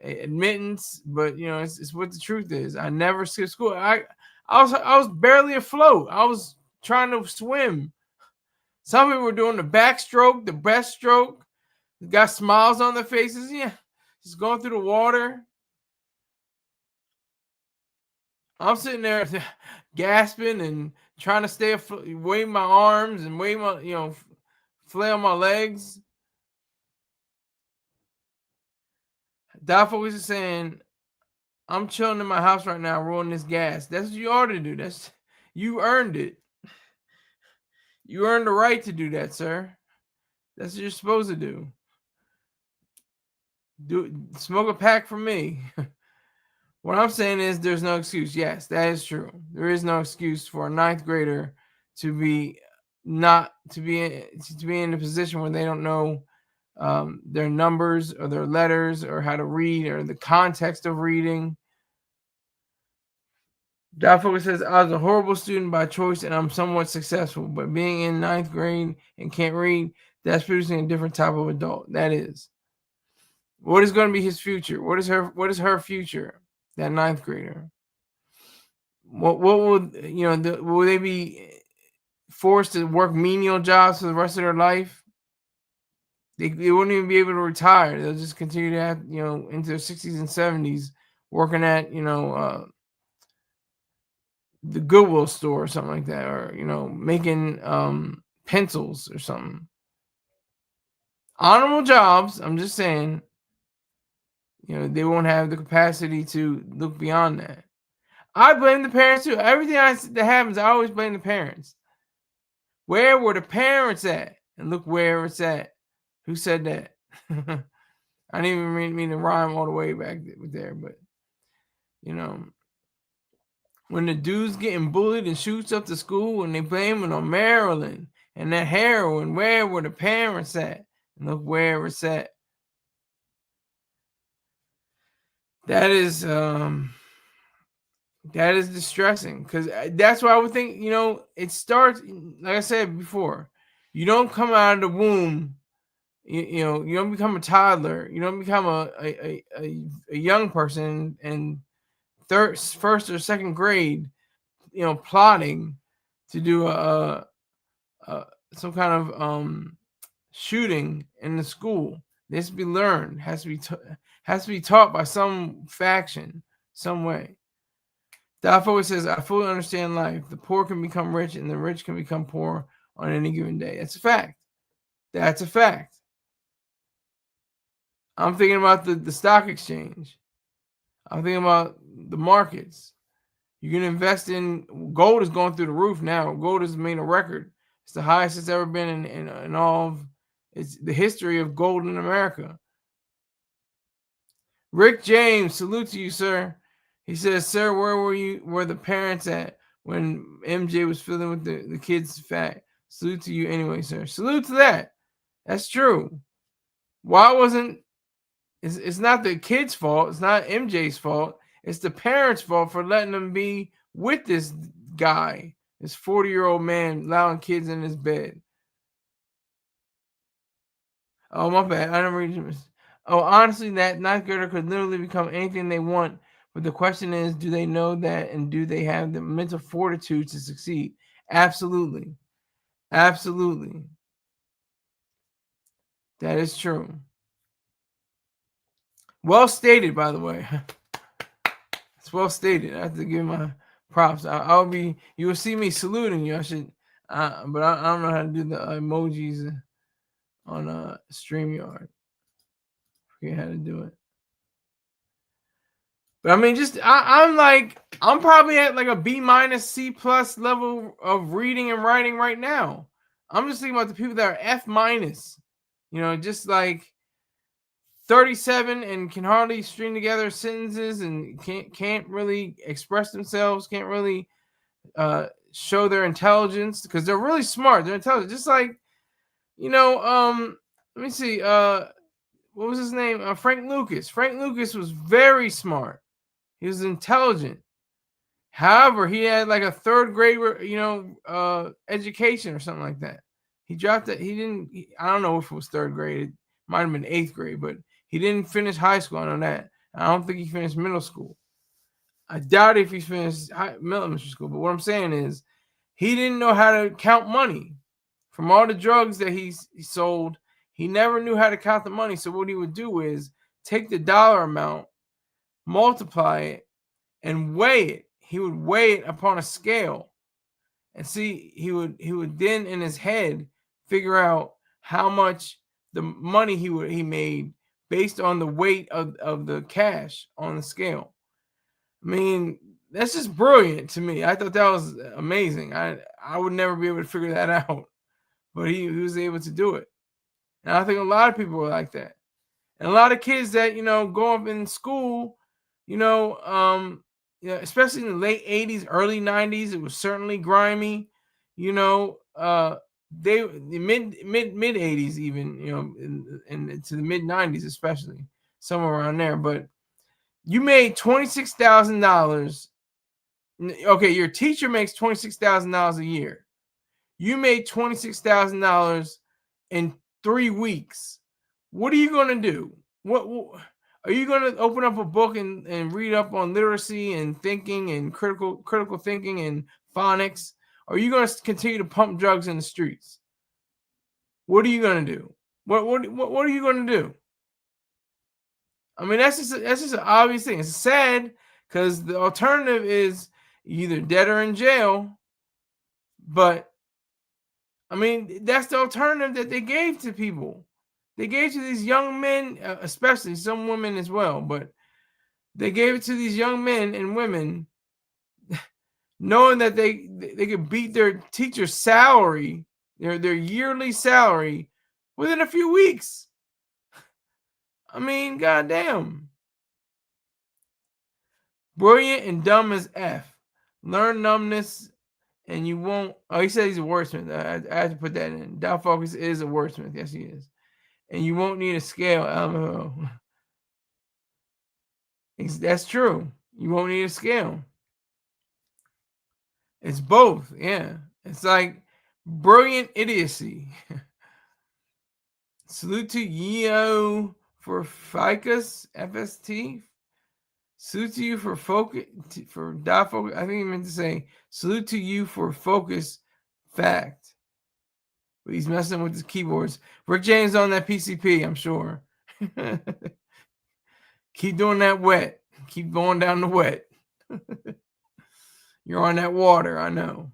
admittance, but you know, it's what the truth is. I never skipped school. I was barely afloat. I was trying to swim. Some people were doing the backstroke, the breaststroke. Got smiles on their faces. Yeah, just going through the water. I'm sitting there gasping and trying to stay afloat, wave my arms and wave my, you know, flail my legs. Dafoe is saying, I'm chilling in my house right now, rolling this gas. That's what you ought to do. You earned it. You earned the right to do that, sir. That's what you're supposed to do. Smoke a pack for me. What I'm saying is there's no excuse. Yes, that is true. There is no excuse for a 9th grader to be in a position where they don't know their numbers or their letters or how to read or the context of reading. Dafoe says, I was a horrible student by choice and I'm somewhat successful, but being in 9th grade and can't read, that's producing a different type of adult. That is. What is going to be his future? What is her future? That 9th grader. What will, you know, will they be forced to work menial jobs for the rest of their life? They wouldn't even be able to retire. They'll just continue to have, you know, into their 60s and 70s working at, you know, the Goodwill store or something like that, or, you know, making pencils or something. Honorable jobs. I'm just saying, you know, they won't have the capacity to look beyond that. I blame the parents too. Everything that happens, I always blame the parents. Where were the parents at? And look where it's at. Who said that? I didn't even mean to rhyme all the way back there, but you know, when the dude's getting bullied and shoots up the school and they blame it on Maryland and that heroin, where were the parents at? And look where it's at. That is distressing, because that's why I would think, you know, it starts, like I said before, you don't come out of the womb, you know, you don't become a toddler, you don't become a young person in first or second grade, you know, plotting to do some kind of shooting in the school. This to be learned, has to be taught by some faction, some way. Dafo says, I fully understand life. The poor can become rich and the rich can become poor on any given day. That's a fact. That's a fact. I'm thinking about the stock exchange. I'm thinking about the markets. You can invest in gold. Is going through the roof now. Gold has made a record. It's the highest it's ever been in all of the history of gold in America. Rick James, salute to you, sir. He says, sir, where were the parents at when MJ was fiddling with the kids' fat? Salute to you anyway, sir. Salute to that. That's true. Why wasn't it's not the kid's fault, it's not MJ's fault, it's the parents' fault for letting them be with this guy, this 40-year-old man allowing kids in his bed. Oh, my bad. I never read. Oh, honestly, that ninth grader could literally become anything they want. But the question is, do they know that, and do they have the mental fortitude to succeed? Absolutely. Absolutely. That is true. Well stated, by the way. It's well stated. I have to give my props. You will see me saluting you. I should, but I don't know how to do the emojis on StreamYard. Forget how to do it. But I mean, I'm probably at like a B- C+ level of reading and writing right now. I'm just thinking about the people that are F-, you know, just like 37 and can hardly string together sentences and can't really express themselves, can't really show their intelligence, because they're really smart. They're intelligent, just like, you know, let me see, what was his name? Frank Lucas. Frank Lucas was very smart. He was intelligent. However, he had like a third grade, you know, education or something like that. He dropped it. I don't know if it was third grade. It might have been 8th grade, but he didn't finish high school. I know that. I don't think he finished middle school. I doubt if he finished elementary school. But what I'm saying is, he didn't know how to count money. From all the drugs that he sold, he never knew how to count the money. So what he would do is take the dollar amount, multiply it, and weigh it. He would weigh it upon a scale, and see, he would then in his head figure out how much the money he made based on the weight of the cash on the scale. I mean, that's just brilliant to me. I thought that was amazing. I would never be able to figure that out, but he was able to do it. And I think a lot of people are like that. And a lot of kids that, you know, go up in school, you know, especially in the late 80s, early 90s, it was certainly grimy. You know, the mid 80s even, you know, and to the mid 90s especially, somewhere around there. But you made $26,000. Okay, your teacher makes $26,000 a year. You made $26,000 in 3 weeks. What are you going to do? What are you going to open up a book and read up on literacy and thinking and critical thinking and phonics? Or are you going to continue to pump drugs in the streets? What are you going to do? What are you going to do? I mean, that's just an obvious thing. It's sad because the alternative is either dead or in jail. But I mean, that's the alternative that they gave to people. They gave to these young men, especially some women as well, but they gave it to these young men and women, knowing that they could beat their teacher's salary, their yearly salary, within a few weeks. I mean, goddamn. Brilliant and dumb as F. Learn numbness and you won't. Oh, he said he's a wordsmith. I had to put that in. Down Focus is a wordsmith. Yes, he is. And you won't need a scale. LMAO. That's true. You won't need a scale. It's both. Yeah. It's like brilliant idiocy. Salute to Yeo for ficus FST. Salute to you for focus for dot focus. I think he meant to say salute to you for focus fact. But he's messing with his keyboards. Rick James on that PCP, I'm sure. Keep doing that wet. Keep going down the wet. You're on that water, I know.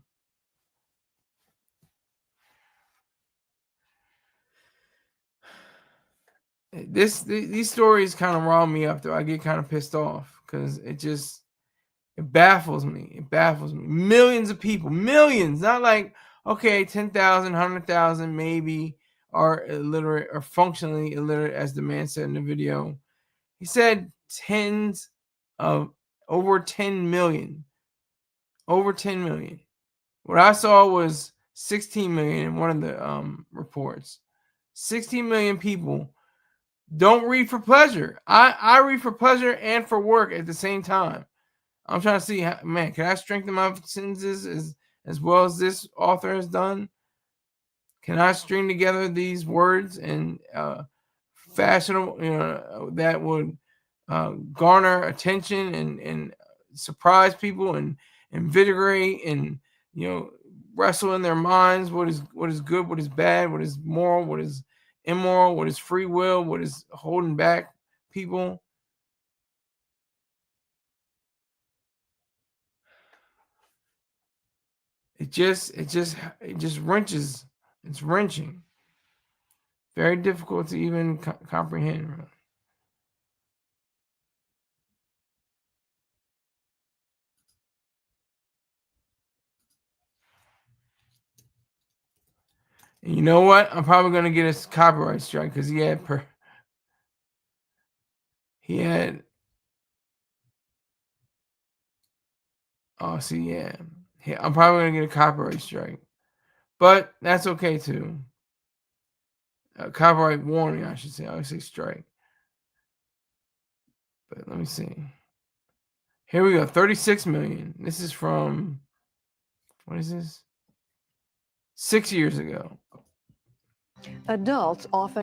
These stories kind of rile me up, though. I get kind of pissed off because it baffles me. It baffles me. Millions of people, millions, not like, okay, 10,000, 100,000 maybe are illiterate or functionally illiterate, as the man said in the video. He said over 10 million. Over 10 million. What I saw was 16 million in one of the reports. 16 million people don't read for pleasure. I read for pleasure and for work at the same time. I'm trying to see, man, can I strengthen my sentences as well as this author has done? Can I string together these words and fashionable, that would garner attention and surprise people and invigorate and wrestle in their minds what is good, what is bad, what is moral, what is immoral, what is free will, what is holding back people. It just wrenches. It's wrenching. Very difficult to even comprehend. Really. And you know what? I'm probably going to get a copyright strike because he had oh, see, yeah. I'm probably going to get a copyright strike. But that's okay, too. Copyright warning, I should say. I would say strike. But let me see. Here we go. 36 million. This is from, what is this? 6 years ago. Adults often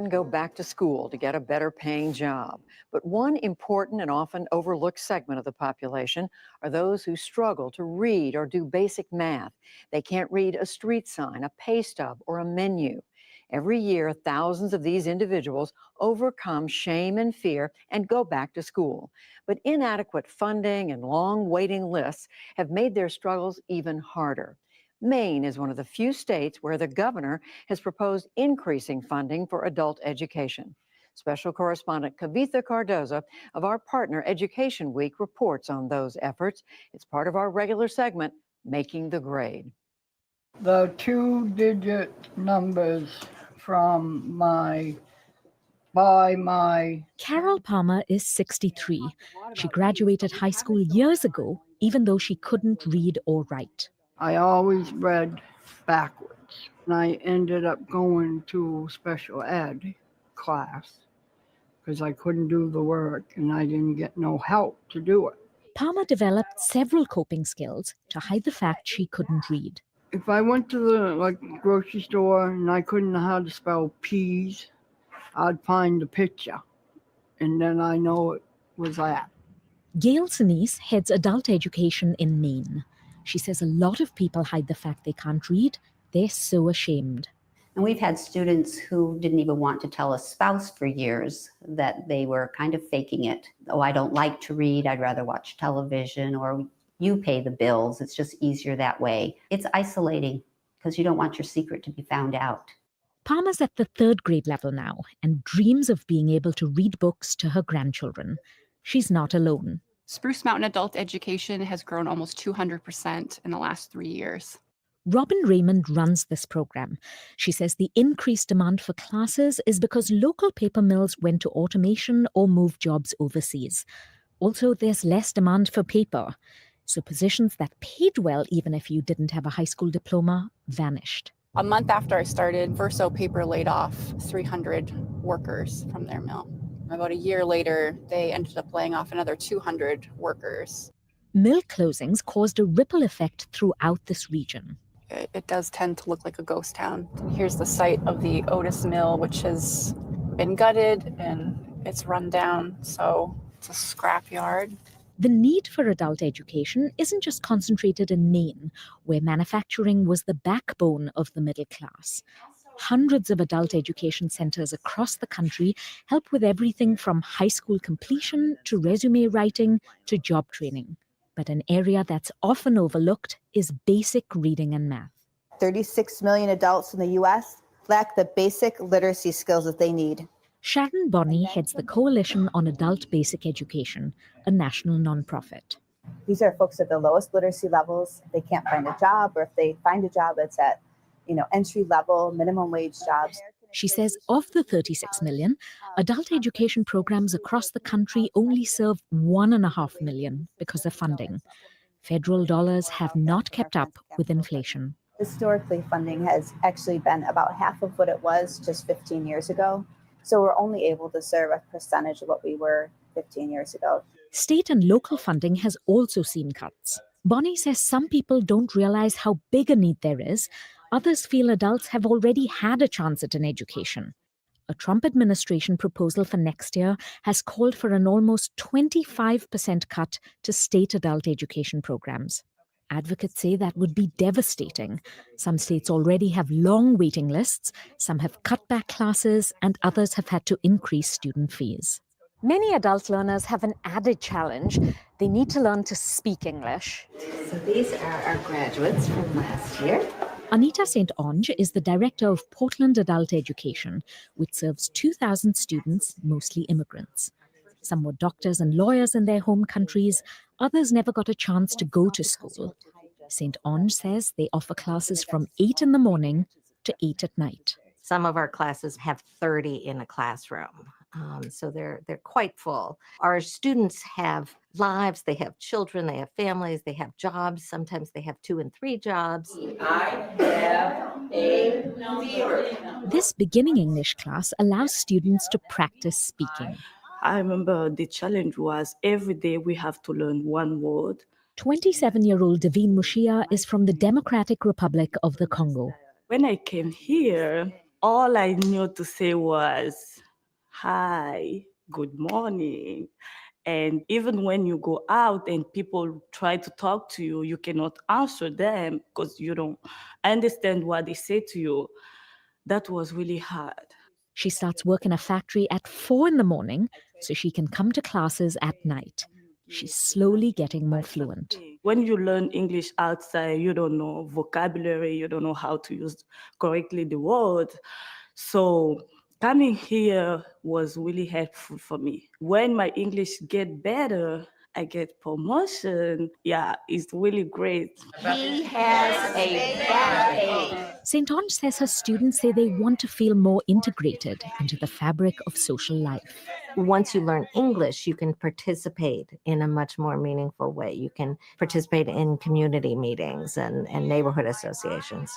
go back to school to get a better paying job. But one important and often overlooked segment of the population are those who struggle to read or do basic math. They can't read a street sign, a pay stub, or a menu. Every year, thousands of these individuals overcome shame and fear and go back to school. But inadequate funding and long waiting lists have made their struggles even harder. Maine is one of the few states where the governor has proposed increasing funding for adult education. Special correspondent Kavitha Cardoza of our partner Education Week reports on those efforts. It's part of our regular segment, Making the Grade. The two-digit numbers from Carol Palmer is 63. She graduated high school years ago, even though she couldn't read or write. I always read backwards, and I ended up going to special ed class because I couldn't do the work and I didn't get no help to do it. Palmer developed several coping skills to hide the fact she couldn't read. If I went to the grocery store and I couldn't know how to spell peas, I'd find the picture, and then I know it was that. Gail Sinise heads adult education in Maine. She says a lot of people hide the fact they can't read. They're so ashamed. And we've had students who didn't even want to tell a spouse for years that they were kind of faking it. Oh, I don't like to read. I'd rather watch television, or you pay the bills. It's just easier that way. It's isolating because you don't want your secret to be found out. Palmer's at the 3rd grade level now and dreams of being able to read books to her grandchildren. She's not alone. Spruce Mountain adult education has grown almost 200% in the last 3 years. Robin Raymond runs this program. She says the increased demand for classes is because local paper mills went to automation or moved jobs overseas. Also, there's less demand for paper. So positions that paid well, even if you didn't have a high school diploma, vanished. A month after I started, Verso Paper laid off 300 workers from their mill. About a year later, they ended up laying off another 200 workers. Mill closings caused a ripple effect throughout this region. It does tend to look like a ghost town. Here's the site of the Otis Mill, which has been gutted and it's run down, so it's a scrapyard. The need for adult education isn't just concentrated in Maine, where manufacturing was the backbone of the middle class. Hundreds of adult education centers across the country help with everything from high school completion to resume writing to job training. But an area that's often overlooked is basic reading and math. 36 million adults in the U.S. lack the basic literacy skills that they need. Sharon Bonney heads the Coalition on Adult Basic Education, a national nonprofit. These are folks at the lowest literacy levels. They can't find a job, or if they find a job, it's at entry level, minimum wage jobs. She says of the 36 million, adult education programs across the country only serve 1.5 million because of funding. Federal dollars have not kept up with inflation. Historically, funding has actually been about half of what it was just 15 years ago. So we're only able to serve a percentage of what we were 15 years ago. State and local funding has also seen cuts. Bonnie says some people don't realize how big a need there is. Others feel adults have already had a chance at an education. A Trump administration proposal for next year has called for an almost 25% cut to state adult education programs. Advocates say that would be devastating. Some states already have long waiting lists, some have cut back classes, and others have had to increase student fees. Many adult learners have an added challenge. They need to learn to speak English. So these are our graduates from last year. Anita St. Onge is the director of Portland Adult Education, which serves 2,000 students, mostly immigrants. Some were doctors and lawyers in their home countries. Others never got a chance to go to school. St. Onge says they offer classes from 8 in the morning to 8 at night. Some of our classes have 30 in a classroom, so they're quite full. Our students have lives, they have children, they have families, they have jobs. Sometimes they have 2 and 3 jobs. I have a fever. This beginning English class allows students to practice speaking. I remember the challenge was every day we have to learn one word. 27-year-old Davine Mushia is from the Democratic Republic of the Congo. When I came here, all I knew to say was, hi, good morning. And even when you go out and people try to talk to you, you cannot answer them because you don't understand what they say to you. That was really hard. She starts work in a factory at 4 in the morning so she can come to classes at night. She's slowly getting more fluent. When you learn English outside, you don't know vocabulary, you don't know how to use correctly the word. So coming here was really helpful for me. When my English get better, I get promotion. Yeah, it's really great. He has a backache. St. Onge says her students say they want to feel more integrated into the fabric of social life. Once you learn English, you can participate in a much more meaningful way. You can participate in community meetings and neighborhood associations.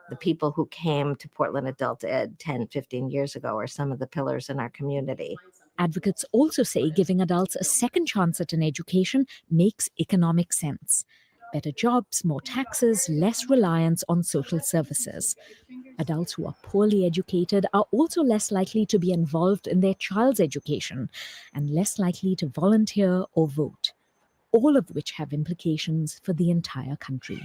The people who came to Portland Adult Ed 10, 15 years ago are some of the pillars in our community. Advocates also say giving adults a second chance at an education makes economic sense. Better jobs, more taxes, less reliance on social services. Adults who are poorly educated are also less likely to be involved in their child's education and less likely to volunteer or vote, all of which have implications for the entire country.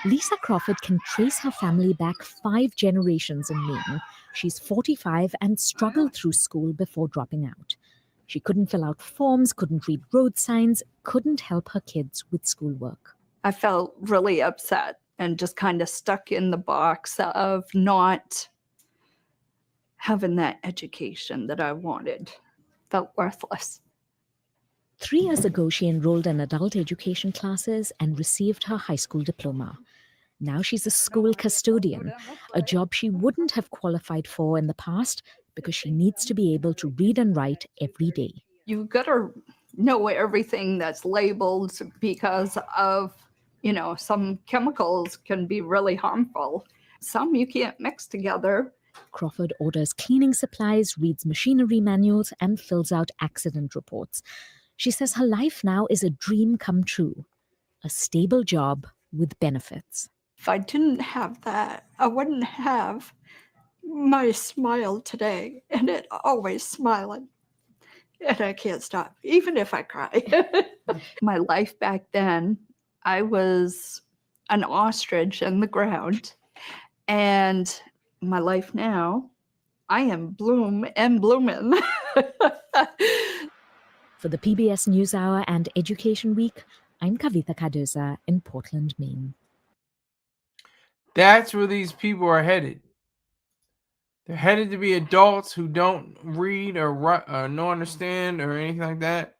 Lisa Crawford can trace her family back 5 generations in Maine. She's 45 and struggled through school before dropping out. She couldn't fill out forms, couldn't read road signs, couldn't help her kids with schoolwork. I felt really upset and just kind of stuck in the box of not having that education that I wanted. felt worthless. 3 years ago, she enrolled in adult education classes and received her high school diploma. Now she's a school custodian, a job she wouldn't have qualified for in the past because she needs to be able to read and write every day. You gotta know everything that's labeled because of, some chemicals can be really harmful. Some you can't mix together. Crawford orders cleaning supplies, reads machinery manuals, and fills out accident reports. She says her life now is a dream come true, a stable job with benefits. If I didn't have that, I wouldn't have my smile today, and it always smiling. And I can't stop, even if I cry. My life back then, I was an ostrich in the ground. And my life now, I am bloom and bloomin'. For the PBS NewsHour and Education Week, I'm Kavitha Cardoza in Portland, Maine. That's where these people are headed. They're headed to be adults who don't read or write or no understand or anything like that.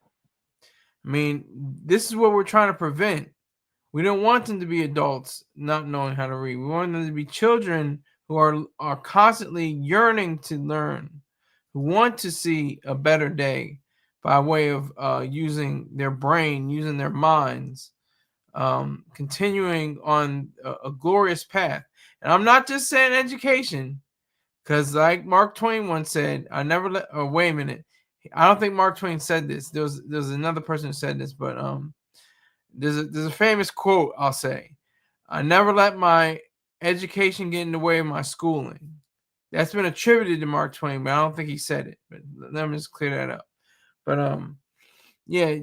I mean, this is what we're trying to prevent. We don't want them to be adults not knowing how to read. We want them to be children who are constantly yearning to learn, who want to see a better day by way of using their brain, using their minds, continuing on a glorious path. And I'm not just saying education, because like Mark Twain once said, I never let, or wait a minute, I don't think Mark Twain said this. There's another person who said this, but there's a famous quote I'll say. I never let my education get in the way of my schooling. That's been attributed to Mark Twain, but I don't think he said it. But let me just clear that up. But yeah,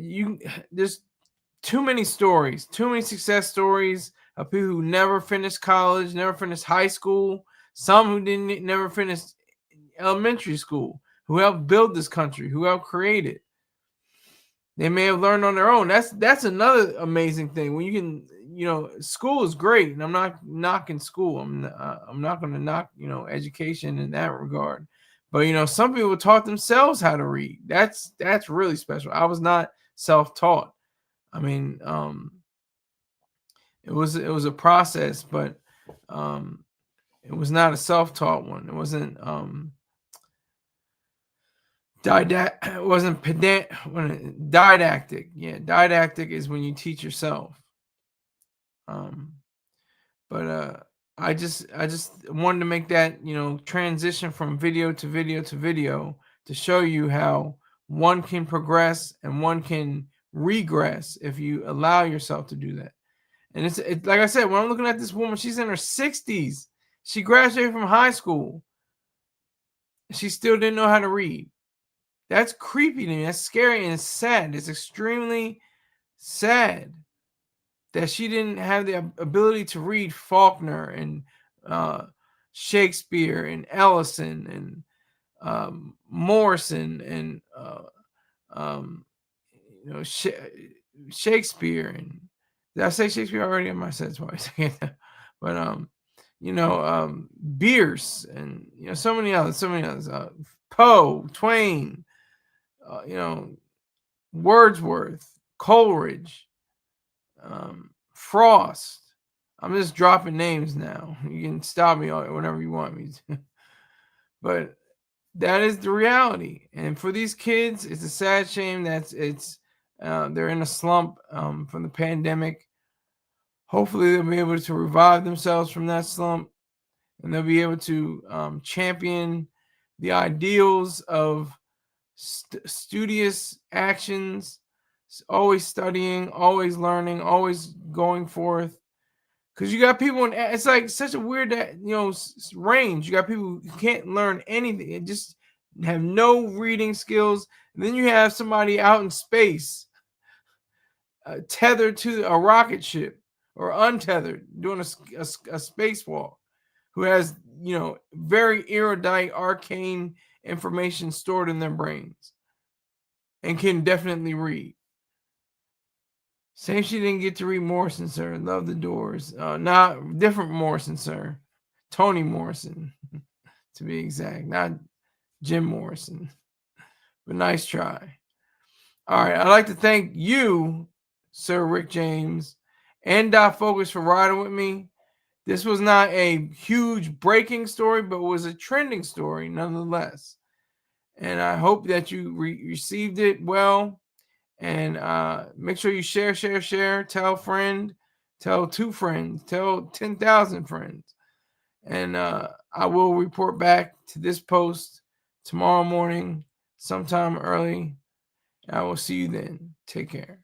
there's too many stories, too many success stories of people who never finished college, never finished high school, some who never finish elementary school, who helped build this country, who helped create it. They may have learned on their own. That's another amazing thing. When you can, school is great, and I'm not knocking school. I'm not going to knock, education in that regard. But some people taught themselves how to read. That's really special. I was not self-taught. I mean, it was a process, but it was not a self-taught one. It wasn't it wasn't didactic. Yeah, didactic is when you teach yourself. But I just wanted to make that transition from video to video to video to show you how one can progress and one can regress if you allow yourself to do that. And it's like I said, when I'm looking at this woman, she's in her 60s. She graduated from high school. She still didn't know how to read. That's creepy to me. That's scary and it's sad. It's extremely sad that she didn't have the ability to read Faulkner and Shakespeare and Ellison and Morrison and Shakespeare. And did I say Shakespeare already? I might have said it twice. But Bierce and so many others. Poe, Twain, Wordsworth, Coleridge, Frost. I'm just dropping names now. You can stop me whenever you want me to. But that is the reality. And for these kids, it's a sad shame that they're in a slump from the pandemic. Hopefully they'll be able to revive themselves from that slump, and they'll be able to champion the ideals of studious actions, always studying, always learning, always going forth. Because you got people it's like such a weird range. You got people who can't learn anything and just have no reading skills. And then you have somebody out in space tethered to a rocket ship or untethered doing a spacewalk, who has very erudite, arcane information stored in their brains and can definitely read. Same, she didn't get to read Morrison, sir. Love the Doors. Not different Morrison, sir. Toni Morrison, to be exact. Not Jim Morrison. but nice try. All right, I'd like to thank you, Sir Rick James, and Dot Focus for riding with me. This was not a huge breaking story, but was a trending story nonetheless. And I hope that you received it well. And make sure you share. Tell a friend, tell 2 friends, tell 10,000 friends. And I will report back to this post tomorrow morning, sometime early. I will see you then. Take care.